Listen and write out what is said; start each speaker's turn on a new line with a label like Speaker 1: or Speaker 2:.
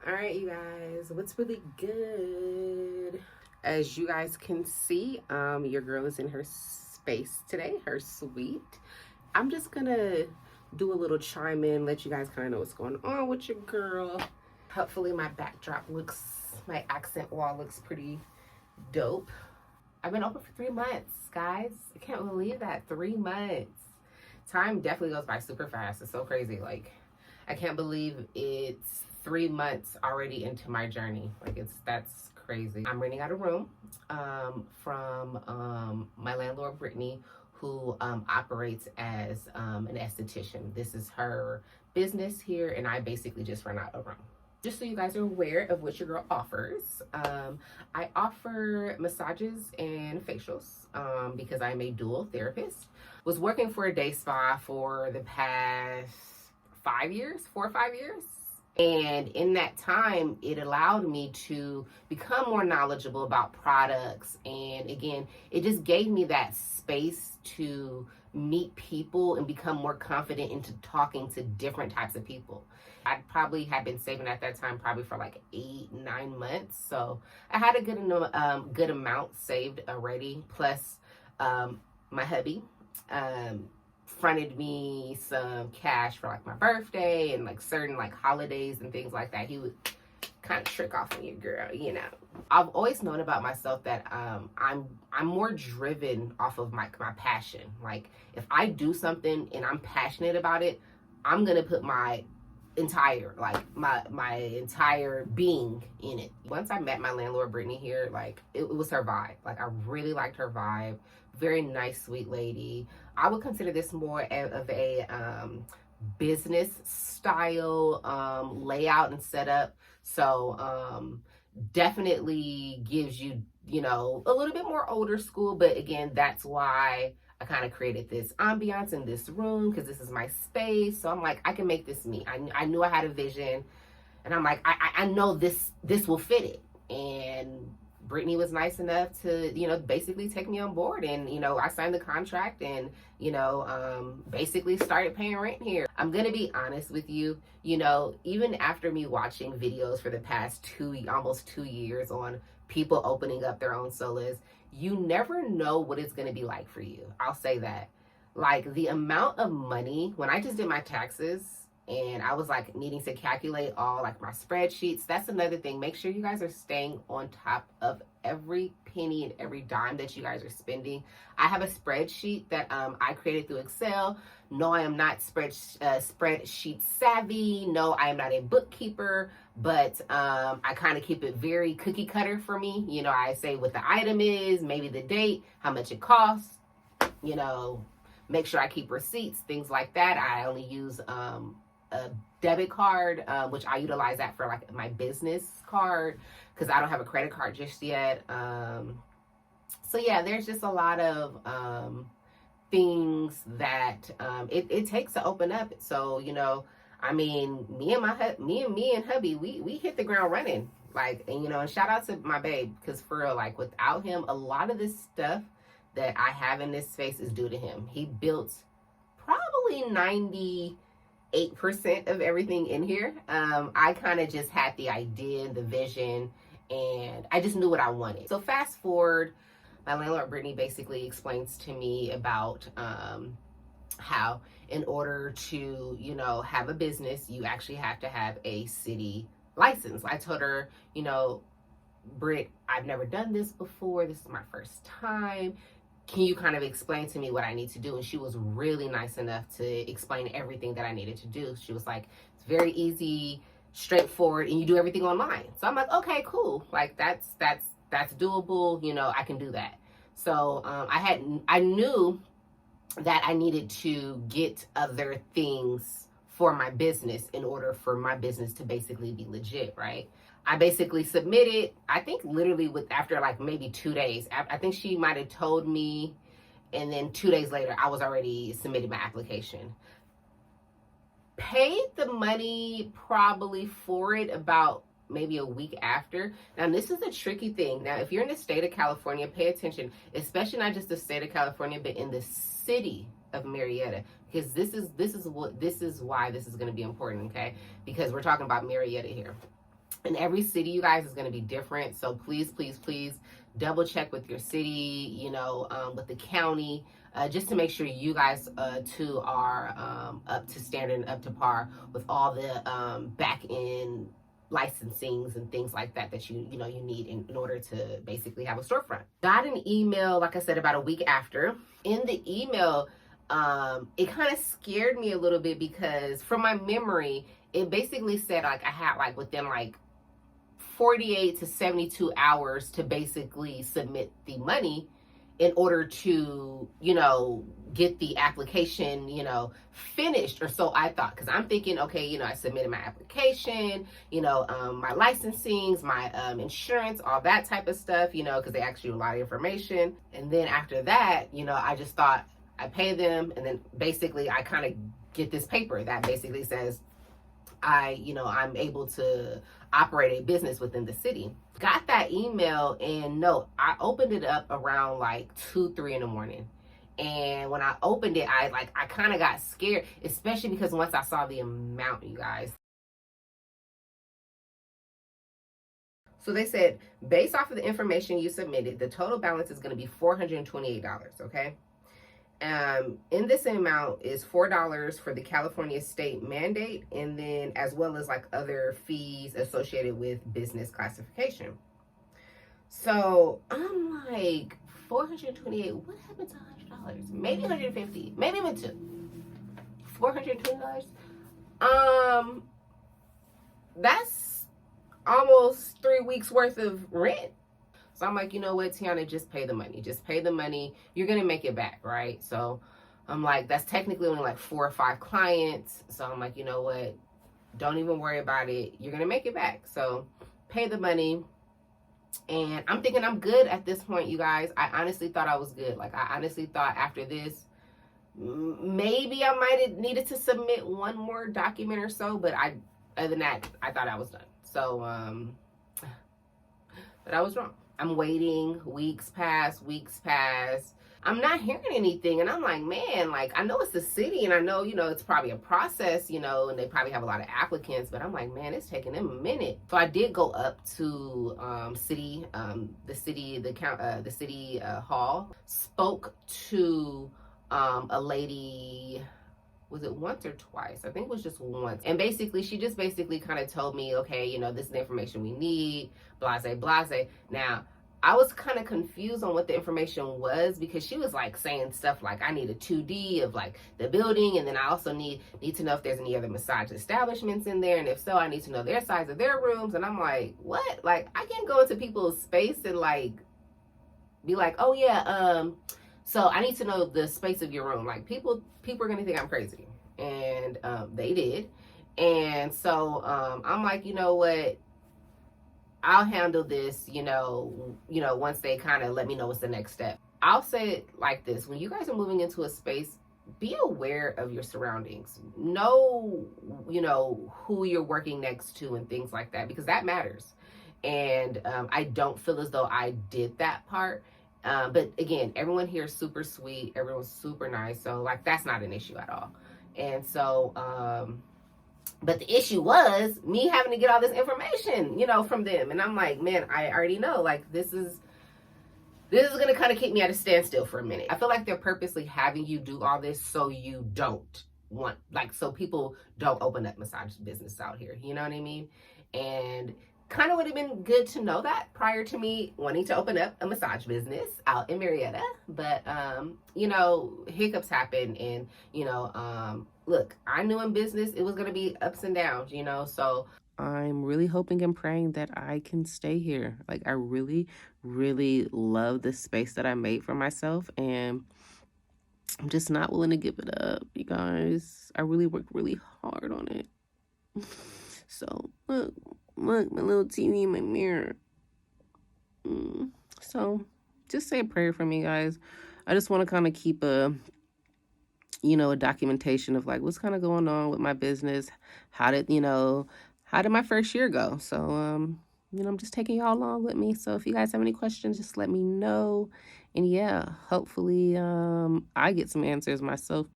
Speaker 1: All right, you guys, what's really good? As you guys can see, your girl is in her space today, her suite. I'm just gonna do a little chime in, let you guys kind of know what's going on with your girl. Hopefully my my accent wall looks pretty dope. I've been open for 3 months, guys. I can't believe that, 3 months. Time definitely goes by super fast. It's so crazy. Like, I can't believe it's 3 months already into my journey. Like, that's crazy. I'm renting out a room from my landlord, Brittany, who operates as an esthetician. This is her business here, and I basically just rent out a room. Just so you guys are aware of what your girl offers, I offer massages and facials because I'm a dual therapist. Was working for a day spa for the past 5 years, 4 or 5 years. And in that time, it allowed me to become more knowledgeable about products. And again, it just gave me that space to meet people and become more confident into talking to different types of people. I probably had been saving at that time probably for like 8-9 months. So I had a good amount saved already. Plus, my hubby fronted me some cash for like my birthday and like certain like holidays and things like that. He would kind of trick off on your girl, you know. I've always known about myself that I'm more driven off of my passion. Like, if I do something and I'm passionate about it, I'm gonna put my entire being in it. Once I met my landlord Brittany here, like it was her vibe. Like, I really liked her vibe. Very nice, sweet lady. I would consider this more of a business style layout and setup. So definitely gives you, you know, a little bit more older school. But again, that's why I kind of created this ambiance in this room, because this is my space. So I'm like, I can make this me. I knew I had a vision, and I'm like, I know this will fit it. And Brittany was nice enough to, you know, basically take me on board. And, you know, I signed the contract and, you know, basically started paying rent here. I'm going to be honest with you, you know, even after me watching videos for the past almost 2 years on people opening up their own solas, you never know what it's going to be like for you. I'll say that. Like, the amount of money, when I just did my taxes, and I was like needing to calculate all like my spreadsheets. That's another thing. Make sure you guys are staying on top of every penny and every dime that you guys are spending. I have a spreadsheet that I created through Excel. No, I am not spreadsheet savvy. No, I am not a bookkeeper, but I kind of keep it very cookie cutter for me. You know, I say what the item is, maybe the date, how much it costs, you know, make sure I keep receipts, things like that. I only use a debit card, which I utilize that for like my business card, because I don't have a credit card just yet. So yeah, there's just a lot of things that it takes to open up. So, you know, I mean, me and hubby, we hit the ground running. Like, and you know, and shout out to my babe, because for real, like, without him, a lot of this stuff that I have in this space is due to him. He built probably 98% of everything in here. I kind of just had the idea, the vision, and I just knew what I wanted. So fast forward, my landlord Brittany basically explains to me about how in order to, you know, have a business, you actually have to have a city license. I told her, you know, Britt, I've never done this before. This is my first time. Can you kind of explain to me what I need to do? And she was really nice enough to explain everything that I needed to do. She was like, it's very easy, straightforward, and you do everything online. So I'm like, okay, cool. Like, that's doable. You know, I can do that. So I knew that I needed to get other things for my business in order for my business to basically be legit, right? I basically submitted, I think literally after like maybe 2 days. I think she might have told me, and then 2 days later, I was already submitting my application. Paid the money probably for it about maybe a week after. Now, this is a tricky thing. Now, if you're in the state of California, pay attention, especially not just the state of California, but in the city of Marietta, because this is why this is going to be important, okay? Because we're talking about Marietta here. And every city, you guys, is going to be different. So please, please, please double check with your city, with the county, just to make sure you guys too are up to standard and up to par with all the back end licensings and things like that that you need in order to basically have a storefront. Got an email, like I said, about a week after. In the email, it kind of scared me a little bit because from my memory, it basically said like I had like within like 48 to 72 hours to basically submit the money in order to, get the application, finished, or so I thought. Because I'm thinking, okay, I submitted my application, my licensings, my insurance, all that type of stuff, because they ask you a lot of information. And then after that, I just thought I pay them, and then basically I kind of get this paper that basically says I'm able to operate a business within the city. Got that email, and no, I opened it up around like 2-3 in the morning. And when I opened it, I kind of got scared, especially because once I saw the amount, you guys. So they said, based off of the information you submitted, the total balance is going to be $428, okay? In this amount is $4 for the California state mandate, and then as well as like other fees associated with business classification. So I'm like, 428, what happened to $100? Maybe 150, maybe even two. $420. That's almost 3 weeks worth of rent. So I'm like, you know what, Tianna, just pay the money. Just pay the money. You're going to make it back, right? So I'm like, that's technically only like 4 or 5 clients. So I'm like, you know what, don't even worry about it. You're going to make it back. So pay the money. And I'm thinking I'm good at this point, you guys. I honestly thought I was good. Like, I honestly thought after this, maybe I might have needed to submit one more document or so. But other than that, I thought I was done. So, but I was wrong. I'm waiting, weeks pass. I'm not hearing anything. And I'm like, man, like, I know it's a city and I know, it's probably a process, and they probably have a lot of applicants, but I'm like, man, it's taking them a minute. So I did go up to the city hall, spoke to a lady. Was it once or twice? I think it was just once. And basically, she just basically kind of told me, okay, this is the information we need, blase, blase. Now, I was kind of confused on what the information was because she was like saying stuff like, I need a 2D of like the building. And then I also need to know if there's any other massage establishments in there. And if so, I need to know their size of their rooms. And I'm like, what? Like, I can't go into people's space and like, be like, oh yeah, so I need to know the space of your room. Like, people are gonna think I'm crazy, and they did. And so I'm like, you know what? I'll handle this. Once they kind of let me know what's the next step. I'll say it like this: when you guys are moving into a space, be aware of your surroundings. Know, who you're working next to and things like that, because that matters. And I don't feel as though I did that part. But again, everyone here is super sweet. Everyone's super nice. So like, that's not an issue at all. And so, but the issue was me having to get all this information, from them. And I'm like, man, I already know, like, this is going to kind of keep me at a standstill for a minute. I feel like they're purposely having you do all this so you don't so people don't open up massage business out here. You know what I mean? And kind of would have been good to know that prior to me wanting to open up a massage business out in Marietta. But, hiccups happen. And, look, I knew in business it was going to be ups and downs, so I'm really hoping and praying that I can stay here. Like, I really, really love the space that I made for myself, and I'm just not willing to give it up, you guys. I really worked really hard on it. So, look, my little TV in my mirror. So, just say a prayer for me, guys. I just want to kind of keep a documentation of like what's kind of going on with my business. How did my first year go? So, I'm just taking y'all along with me. So if you guys have any questions, just let me know. And yeah, hopefully, I get some answers myself.